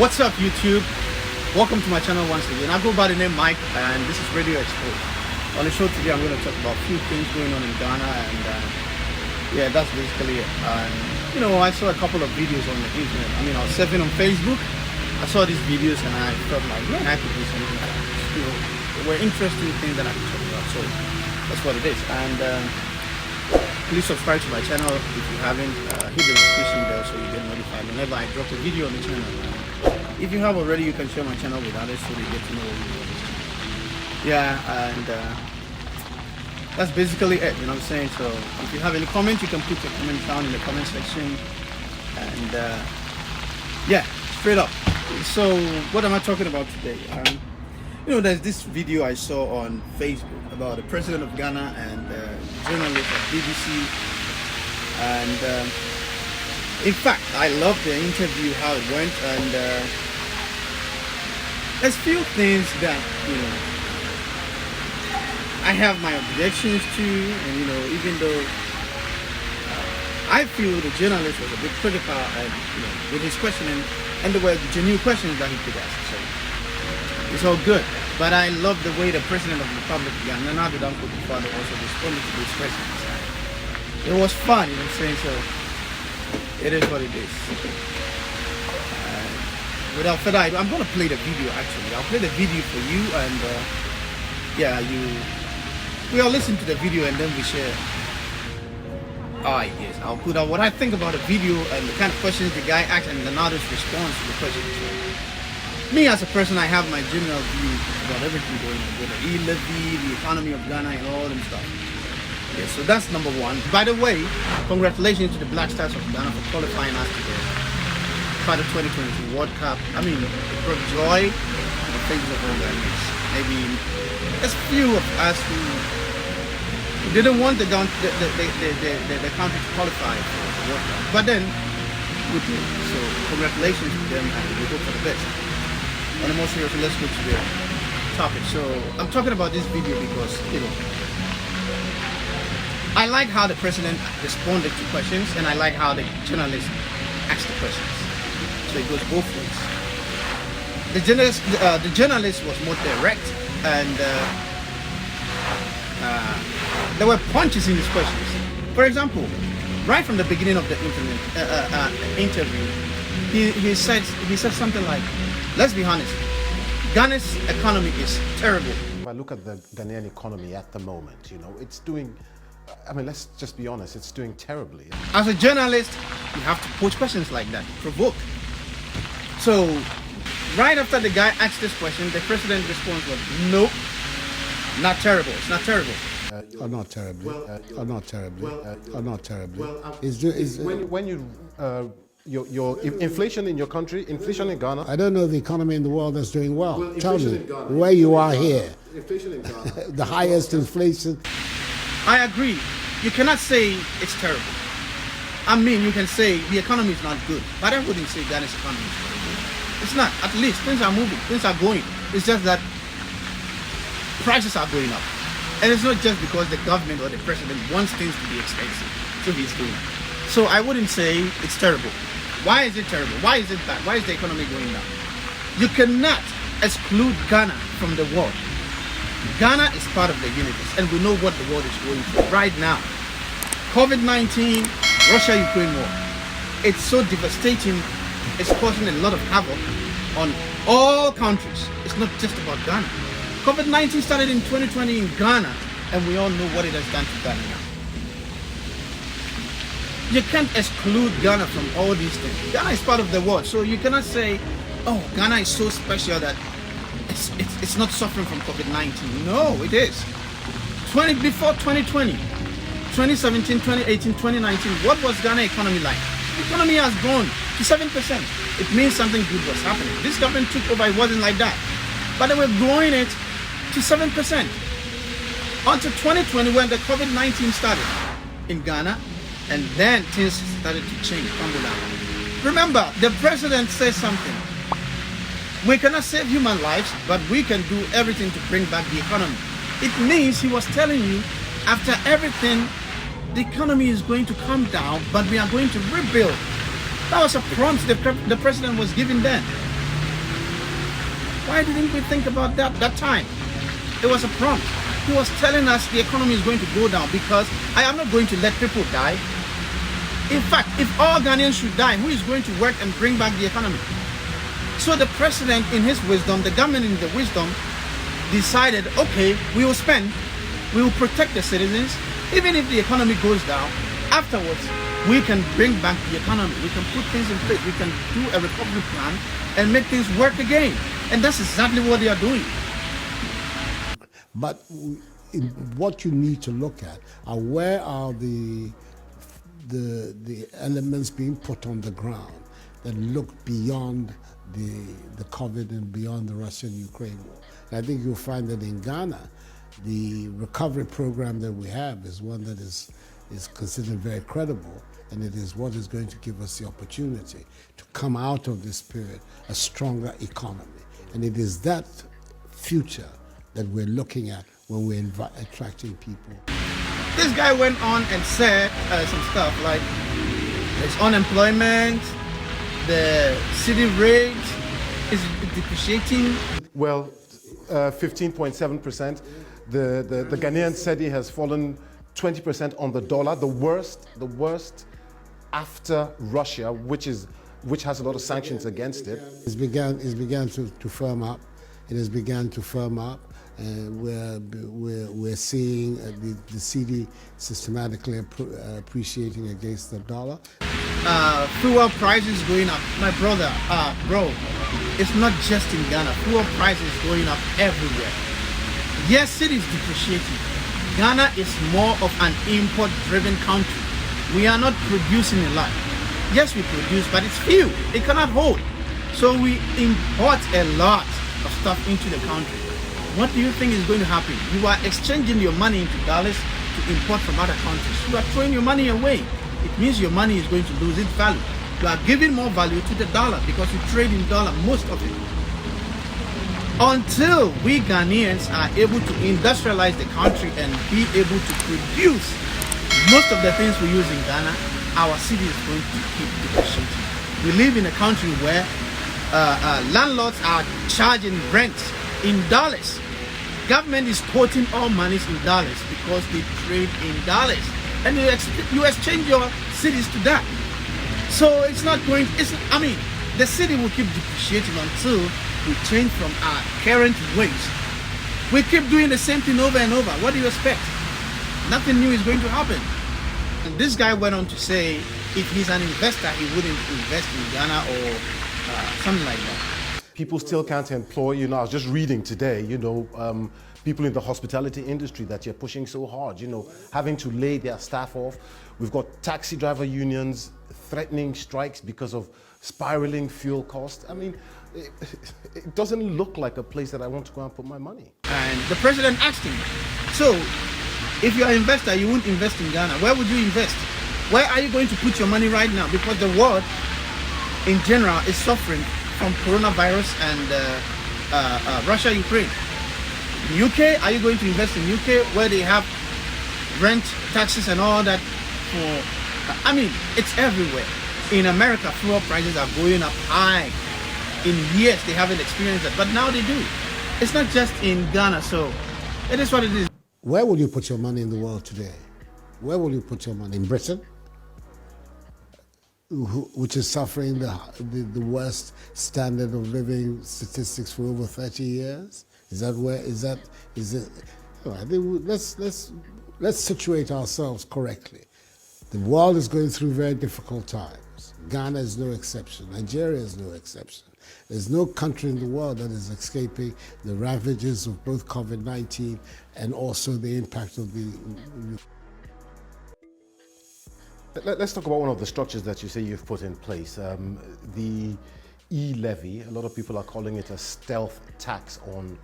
What's up, YouTube? Welcome to my channel once again. I go by the name Mike, and this is Radio Xposed. On the show today, I'm going to talk about a few things going on in Ghana, and yeah, that's basically it. I saw a couple of videos on the internet. I was surfing on Facebook. I saw these videos, and I felt like, man, I could do something like that. They were interesting things that I could talk about, so that's what it is. And please subscribe to my channel if you haven't. Hit the notification bell so you get notified whenever I drop a video on the channel. If you have already, you can share my channel with others so they get to know what we're doing. Yeah, and that's basically it, you know what I'm saying? So if you have any comments, you can put your comments down in the comment section. And yeah, straight up. So what am I talking about today? There's this video I saw on Facebook about the president of Ghana and journalist at BBC. And in fact, I loved the interview, how it went, and there's few things that I have my objections to, and even though I feel the journalist was a bit critical and with his questioning, and there were genuine questions that he could ask, so it's all good. But I love the way the president of the Republic of Ghana, Addo, also responded to these questions. It was fun, you know what I'm saying? So it is what it is. Without further ado, I'm going to play the video actually. I'll play the video for you, and we'll listen to the video and then we share our ideas. I'll put out what I think about the video and the kind of questions the guy asked and Leonardo's response to the questions. Me as a person, I have my general view about everything going on with the E-levy, the economy of Ghana, and all them stuff. Yeah, so that's number one. By the way, congratulations to the Black Stars of Ghana for qualifying us to the 2022 World Cup. It brought joy to the faces of all Ghanaians. Maybe there's few of us who didn't want the country to qualify for the World Cup, but then we did. So congratulations to them, and we hope for the best. On the most serious, let's go to the topic. So I'm talking about this video because I like how the president responded to questions, and I like how the journalist asked the questions. So it goes both ways. The journalist was more direct, and there were punches in his questions. For example, right from the beginning of the interview, he said something like, "Let's be honest, Ghana's economy is terrible." If I look at the Ghanaian economy at the moment, it's doing. Let's just be honest, it's doing terribly. As a journalist, you have to pose questions like that, provoke. So, right after the guy asked this question, the president's response was, "Nope, not terrible. It's not terrible." Not terribly. Not terribly. Not terribly. When your inflation in your country, inflation in Ghana. I don't know the economy in the world that's doing well. Tell me where you are here. Inflation in Ghana. The highest inflation. I agree. You cannot say it's terrible. You can say the economy is not good, but I wouldn't say Ghana's economy is very good. It's not. At least things are moving, things are going. It's just that prices are going up. And it's not just because the government or the president wants things to be expensive, so he's doing it. So I wouldn't say it's terrible. Why is it terrible? Why is it bad? Why is the economy going down? You cannot exclude Ghana from the world. Ghana is part of the universe, and we know what the world is going through right now. COVID-19, Russia-Ukraine war. It's so devastating. It's causing a lot of havoc on all countries. It's not just about Ghana. COVID-19 started in 2020 in Ghana, and we all know what it has done to Ghana now. You can't exclude Ghana from all these things. Ghana is part of the world, so you cannot say, "Oh, Ghana is so special that it's not suffering from COVID-19. No, it is. Before 2020, 2017, 2018, 2019, what was Ghana economy like? The economy has grown to 7%. It means something good was happening. This government took over, it wasn't like that. But they were growing it to 7%. Until 2020 when the COVID-19 started in Ghana, and then things started to change, crumble down. Remember, the president said something. We cannot save human lives, but we can do everything to bring back the economy. It means he was telling you, after everything, the economy is going to come down, but we are going to rebuild. That was a prompt the president was giving then. Why didn't we think about that time? It was a prompt. He was telling us the economy is going to go down because I am not going to let people die. In fact, if all Ghanaians should die, who is going to work and bring back the economy? So the president, in his wisdom, the government in the wisdom, decided, okay, we will spend, we will protect the citizens, even if the economy goes down. Afterwards, we can bring back the economy. We can put things in place. We can do a recovery plan and make things work again. And that's exactly what they are doing. But what you need to look at are where are the elements being put on the ground that look beyond the COVID and beyond the Russian-Ukraine war. And I think you'll find that in Ghana, the recovery program that we have is one that is considered very credible, and it is what is going to give us the opportunity to come out of this period a stronger economy. And it is that future that we're looking at when we're attracting people. This guy went on and said some stuff like there's unemployment, the city rate is depreciating. Well, 15.7%. The Ghanaian cedi has fallen 20% on the dollar, the worst after Russia, which has a lot of sanctions against it. It's began to firm up. It has begun to firm up. We're seeing the cedi systematically appreciating against the dollar. Fuel prices going up. My brother, bro, it's not just in Ghana. Fuel prices going up everywhere. Yes, cedi is depreciating. Ghana is more of an import-driven country. We are not producing a lot. Yes, we produce, but it's few. It cannot hold. So we import a lot of stuff into the country. What do you think is going to happen? You are exchanging your money into dollars to import from other countries. You are throwing your money away. It means your money is going to lose its value. You are giving more value to the dollar because you trade in dollar, most of it. Until we Ghanaians are able to industrialize the country and be able to produce most of the things we use in Ghana, our city is going to keep depreciating. We live in a country where landlords are charging rent in dollars. Government is quoting all monies in dollars because they trade in dollars. And you exchange your cities to that. So it's not going, the city will keep depreciating until we change from our current ways. We keep doing the same thing over and over. What do you expect? Nothing new is going to happen. And this guy went on to say, if he's an investor, he wouldn't invest in Ghana or something like that. People still can't employ, I was just reading today, people in the hospitality industry that you're pushing so hard, having to lay their staff off. We've got taxi driver unions threatening strikes because of spiraling fuel costs. It doesn't look like a place that I want to go and put my money. And the president asked him, so if you're an investor, you won't invest in Ghana. Where would you invest? Where are you going to put your money right now? Because the world in general is suffering from coronavirus and Russia-Ukraine. In UK, are you going to invest in UK where they have rent, taxes and all that? It's everywhere. In America, fuel prices are going up high. In years, they haven't experienced that, but now they do. It's not just in Ghana, so it is what it is. Where will you put your money in the world today? Where will you put your money? In Britain? Which is suffering the worst standard of living statistics for over 30 years? Is it? I think let's situate ourselves correctly. The world is going through very difficult times. Ghana is no exception. Nigeria is no exception. There's no country in the world that is escaping the ravages of both COVID-19 and also the impact of the... Let's talk about one of the structures that you say you've put in place. The E-levy, a lot of people are calling it a stealth tax on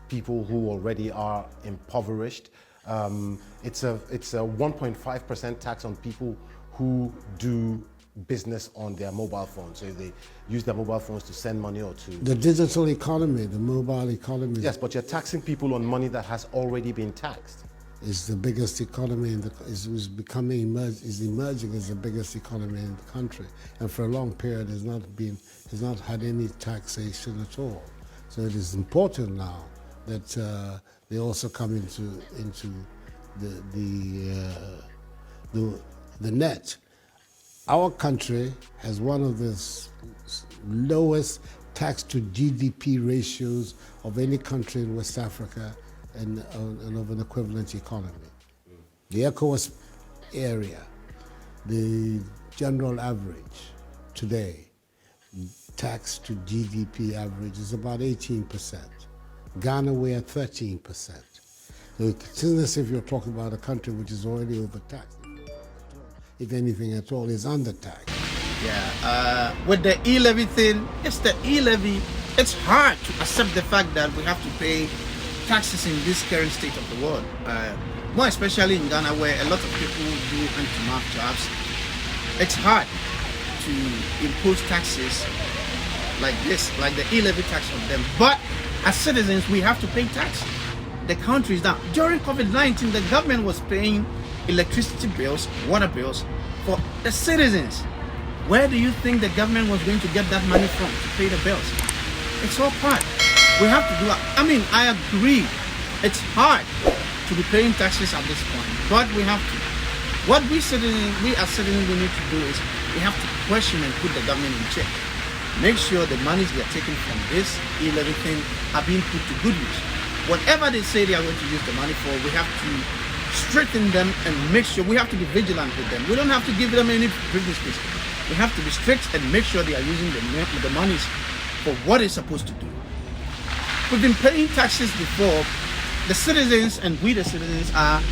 people who already are impoverished. It's a 1.5% tax on people who do business on their mobile phones. So they use their mobile phones to send money or to... The digital economy, the mobile economy. Yes, but you're taxing people on money that has already been taxed. Is the biggest economy is emerging as the biggest economy in the country, and for a long period has not had any taxation at all. So it is important now that they also come into the net. Our country has one of the lowest tax to GDP ratios of any country in West Africa and of an equivalent economy. The ECOWAS area, the general average today, tax to GDP average is about 18%. Ghana, we're at 13%. So it's as if you're talking about a country which is already overtaxed. If anything at all, is undertaxed. Yeah, with the E-levy thing, it's the E-levy. It's hard to accept the fact that we have to pay taxes in this current state of the world. More especially in Ghana, where a lot of people do hand-to-mouth jobs. It's hard to impose taxes like this, like the E-levy tax on them. But as citizens, we have to pay tax. The country is down. During COVID-19, the government was paying electricity bills, water bills for the citizens. Where do you think the government was going to get that money from to pay the bills? It's all part. We have to do it. I mean, I agree. It's hard to be paying taxes at this point, but we have to. What we as citizens, we need to do is we have to question and put the government in check. Make sure the monies they are taking from this E-levy thing are being put to good use. Whatever they say they are going to use the money for, we have to strengthen them and make sure we have to be vigilant with them. We don't have to give them any privilege. We have to be strict and make sure they are using the monies for what it's supposed to do. We've been paying taxes before. The citizens and we the citizens are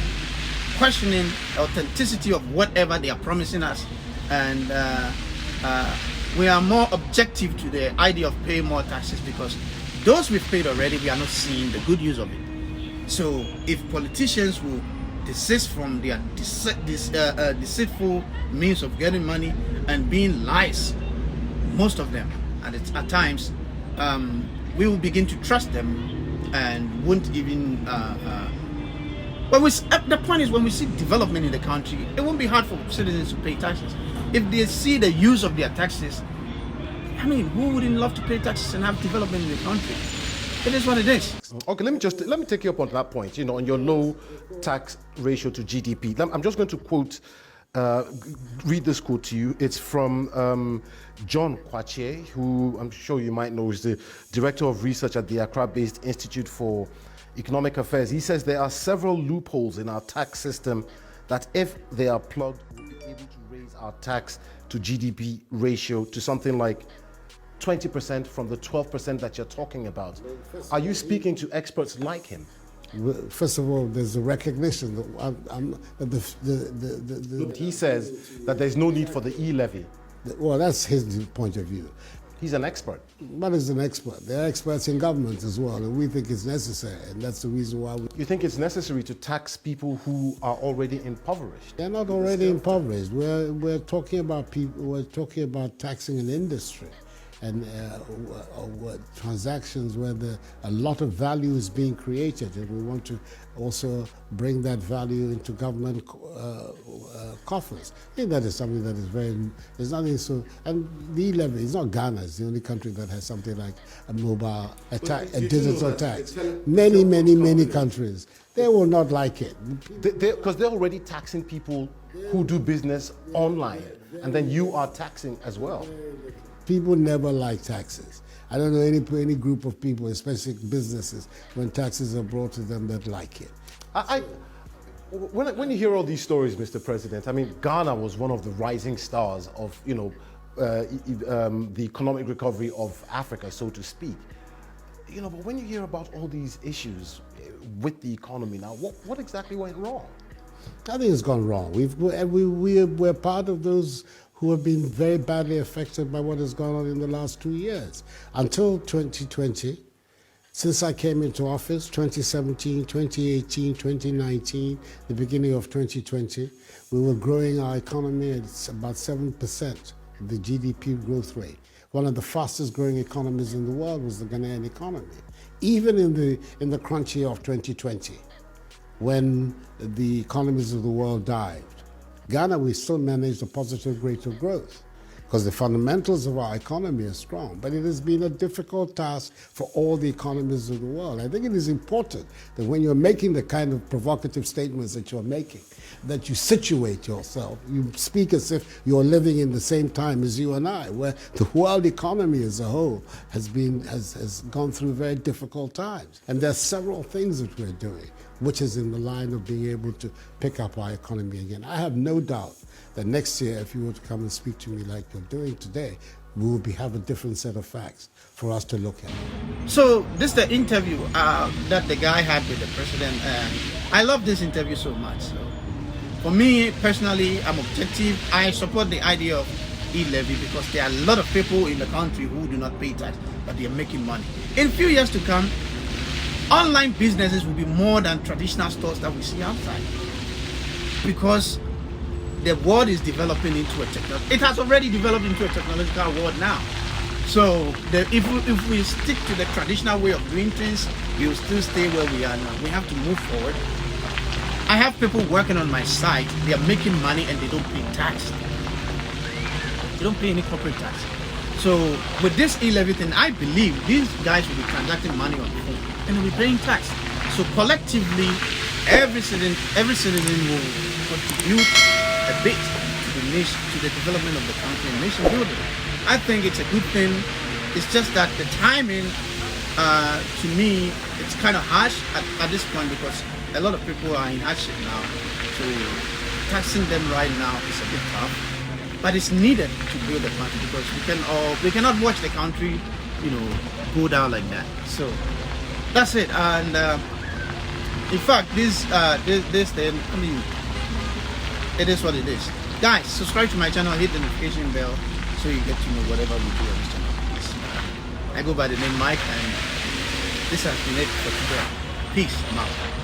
questioning the authenticity of whatever they are promising us, and we are more objective to the idea of paying more taxes because those we've paid already, we are not seeing the good use of it. So if politicians will desist from their deceitful means of getting money and being lies, most of them, and at times, we will begin to trust them and won't even. The point is, when we see development in the country, it won't be hard for citizens to pay taxes. If they see the use of their taxes, I mean, who wouldn't love to pay taxes and have development in the country? It is what it is. Okay, let me take you up on that point. You know, on your low tax ratio to GDP. I'm just going to quote, read this quote to you. It's from John Kwache, who I'm sure you might know is the director of research at the Accra-based Institute for Economic Affairs. He says there are several loopholes in our tax system that, if they are plugged, will be able to raise our tax to GDP ratio to something like 20% from the 12% that you're talking about. Are you speaking to experts like him? First of all, there's a recognition that he says that there's no need for the E-levy. Well, that's his point of view. He's an expert. But he's an expert. There are experts in government as well, and we think it's necessary, and that's the reason why we... You think it's necessary to tax people who are already impoverished? They're not already impoverished. We're talking about people. We're talking about taxing an industry, and transactions where a lot of value is being created, and we want to also bring that value into government coffers. I think that is something that is there's nothing so, and the E-levy is not Ghana, it's the only country that has something like a mobile attack, a digital tax. Many countries, they will not like it. Because they're already taxing people who do business online, and then you are taxing as well. People never like taxes. I don't know any group of people, especially businesses, when taxes are brought to them that like it. When you hear all these stories, Mr. President, I mean, Ghana was one of the rising stars of, the economic recovery of Africa, so to speak. But when you hear about all these issues with the economy now, what exactly went wrong? Nothing has gone wrong. We're part of those who have been very badly affected by what has gone on in the last 2 years. Until 2020, since I came into office, 2017, 2018, 2019, the beginning of 2020, we were growing our economy at about 7%, the GDP growth rate. One of the fastest growing economies in the world was the Ghanaian economy. Even in the crunch year of 2020, when the economies of the world dived, Ghana, we still managed a positive rate of growth. because the fundamentals of our economy are strong. But it has been a difficult task for all the economies of the world. I think it is important that when you're making the kind of provocative statements that you're making, that you situate yourself. You speak as if you're living in the same time as you and I, where the world economy as a whole has gone through very difficult times. And there are several things that we're doing, which is in the line of being able to pick up our economy again. I have no doubt that next year, if you were to come and speak to me like you're doing today, we will have a different set of facts for us to look at. So this is the interview that the guy had with the president, and I love this interview so much. So for me personally, I'm objective. I support the idea of E-levy because there are a lot of people in the country who do not pay tax, but they are making money. In a few years to come, online businesses will be more than traditional stores that we see outside, because the world is developing into a technology. It has already developed into a technological world now. So if we stick to the traditional way of doing things, we will still stay where we are now. We have to move forward. I have people working on my site. They are making money and they don't pay tax. They don't pay any corporate tax. So with this E-levy thing, I believe these guys will be transacting money on the phone and they'll be paying tax. So collectively, every citizen will contribute a bit to the nation, to the development of the country and nation building. I think it's a good thing. It's just that the timing, to me, it's kind of harsh at this point, because a lot of people are in hardship now. So taxing them right now is a bit tough, but it's needed to build the country, because we cannot watch the country, go down like that. So that's it. And in fact, this thing, I mean, it is what it is. Guys, subscribe to my channel, hit the notification bell so you get to know whatever we do on this channel. I go by the name Mike, and this has been it for today. Peace. I'm out.